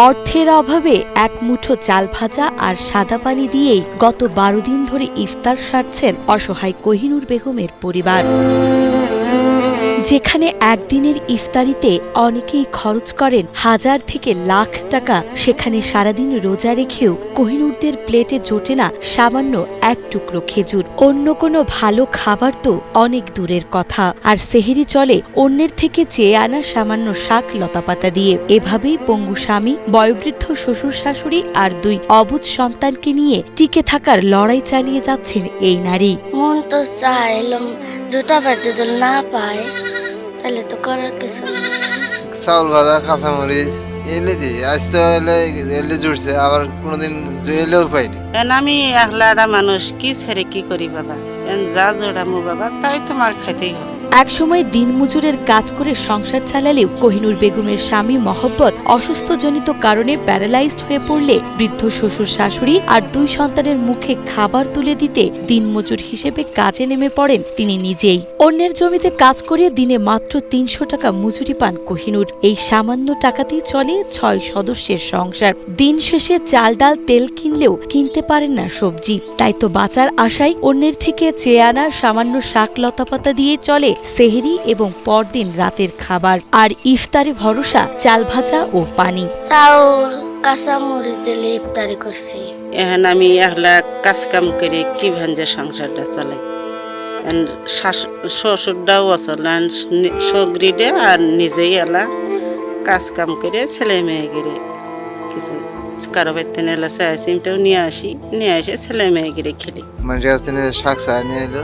অর্থের অভাবে এক মুঠো চাল ভাজা আর সাদা পানি দিয়েই গত ১২ দিন ধরে ইফতার সারছেন অসহায় কোহিনুর বেগমের পরিবার। যেখানে একদিনের ইফতারিতে অনেকেই খরচ করেন হাজার থেকে লাখ টাকা, সেখানে সারাদিন রোজা রেখেও কোহিনুরদের প্লেটে জোটে না সামান্য এক টুকরো খেজুর। অন্য কোনো ভালো খাবার তো অনেক দূরের কথা, আর সেহরি চলে অন্যের থেকে চেয়ে আনা সামান্য শাক লতাপাতা দিয়ে। এভাবেই পঙ্গু স্বামী, বয়োবৃদ্ধ শ্বশুর শাশুড়ি আর ২ অবুঝ সন্তানকে নিয়ে টিকে থাকার লড়াই চালিয়ে যাচ্ছেন এই নারী। মন তো চাইলাম দুটা বাজে যদি না পায় তাহলে তো করার কিছু নেই। চাউল ভাজা, কাঁচামরিচ এলে দিই, আজ তো এলে জুড়ছে, আবার কোনোদিন এলেও পাইনি। আমি একলাটা মানুষ, কি ছেড়ে কি করি বাবা, যা জোড়ামু বাবা তাই তোমার খাইতেই হবে। একসময় দিনমজুরের কাজ করে সংসার চালালেও কোহিনুর বেগমের স্বামী মহব্বত অসুস্থজনিত কারণে প্যারালাইজড হয়ে পড়লে বৃদ্ধ শ্বশুর শাশুড়ি আর ২ সন্তানের মুখে খাবার তুলে দিতে দিনমজুর হিসেবে কাজে নেমে পড়েন তিনি নিজেই। অন্যের জমিতে কাজ করে দিনে মাত্র ৩০০ টাকা মজুরি পান কোহিনুর। এই সামান্য টাকাতেই চলে ৬ সদস্যের সংসার। দিন শেষে চাল ডাল তেল কিনলেও কিনতে পারেন না সবজি, তাই তো বাঁচার আশায় অন্যের থেকে চেয়ে আনা সামান্য শাক লতাপাতা দিয়ে চলে সেহরি এবং পরদিন রাতের খাবার। আর ইফতারে ভরসা চাল ভাজা ও পানি। চাউল কাঁচা মরিচ দিলে ইফতারি করছি। এখন আমি একলা কাজ কাম করে কি ভাঞ্জে সংসারটা চলে। শ্বশুরটাও চলেন সগরিডে, আর নিজেই এলা কাজ কাম করে ছেলে মেয়ে গিরে কিছু কারো বাড়িতে এলা চাই চিমটাও নিয়ে এসে ছেলে মেয়ে গিরে খেলি। মানুষের কাছ থেকে শাক চা নিয়ে এলো,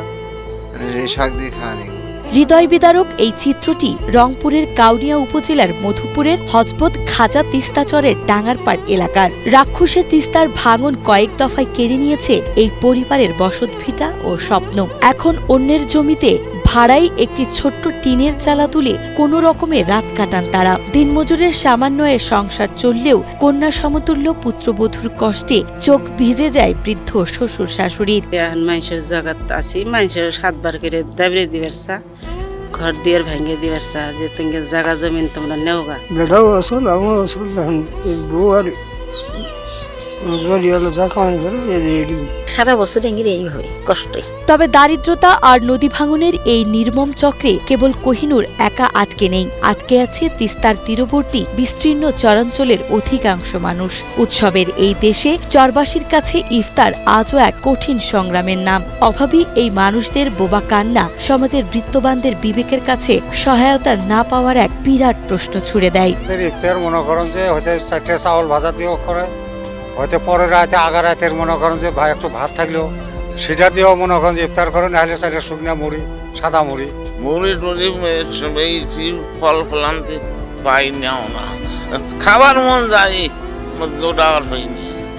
এই শাক দিয়ে খাওয়া নিই। হৃদয় বিদারক এই চিত্রটি রংপুরের কাউনিয়া উপজেলার মধুপুরের হজবত খাজা তিস্তাচরের ডাঙ্গারপাড় এলাকার। রাক্ষসে তিস্তার ভাঙন কয়েক দফায় কেড়ে নিয়েছে এই পরিবারের বসতভিটা ও স্বপ্ন। এখন অন্যের জমিতে ভাড়াই একটি ছোট্ট টিনের চালা তুলে কোনো রকমে রাত কাটান তারা। দিনমজুরের সামান্য সংসার চললেও কন্যা সমতুল্য পুত্রবধূর কষ্টে চোখ ভিজে যায় বৃদ্ধ শ্বশুর শাশুড়ির। এখন মানুষের জগৎ আছি, মানুষের 7 বার করে দাবড়ে দিবার চা, ঘর দিয়ে ভেঙে দিবার চা, যে তুমি জায়গা জমিন তোমরা নেওগা। বেটাও আসল, আমার আসল, বউ আর যা কামাই করে সারা বছর এইভাবে কষ্টই। তবে দারিদ্রতা আর নদী ভাঙনের এই নির্মম চক্রে কেবল কোহিনুর একা আটকে নেই, আটকে আছে তিস্তার তীরবর্তী বিস্তীর্ণ চরাঞ্চলের অধিকাংশ মানুষ। উৎসবের এই দেশে চরবাসীর কাছে ইফতার আজও এক কঠিন সংগ্রামের নাম। অভাবী এই মানুষদের বোবা কান্না সমাজের বৃত্তবানদের বিবেকের কাছে সহায়তা না পাওয়ার এক বিরাট প্রশ্ন ছুড়ে দেয়। ইফতার মনে করেন যে হয়তো 4টা চাউল ভাজা দিয়েও করে, হয়তো পরের রাতে আগা রাতের মনে করেন যে ভাই একটু ভাত থাকলেও সেটা দিয়েও মনে করেন যে ইফতার করে, নাহলে 4টা শুকনা মুড়ি, সাদা মুড়ি ফল ফলান্তি পাই নেও না, খাবার মন যায় জোটাবার হয়নি।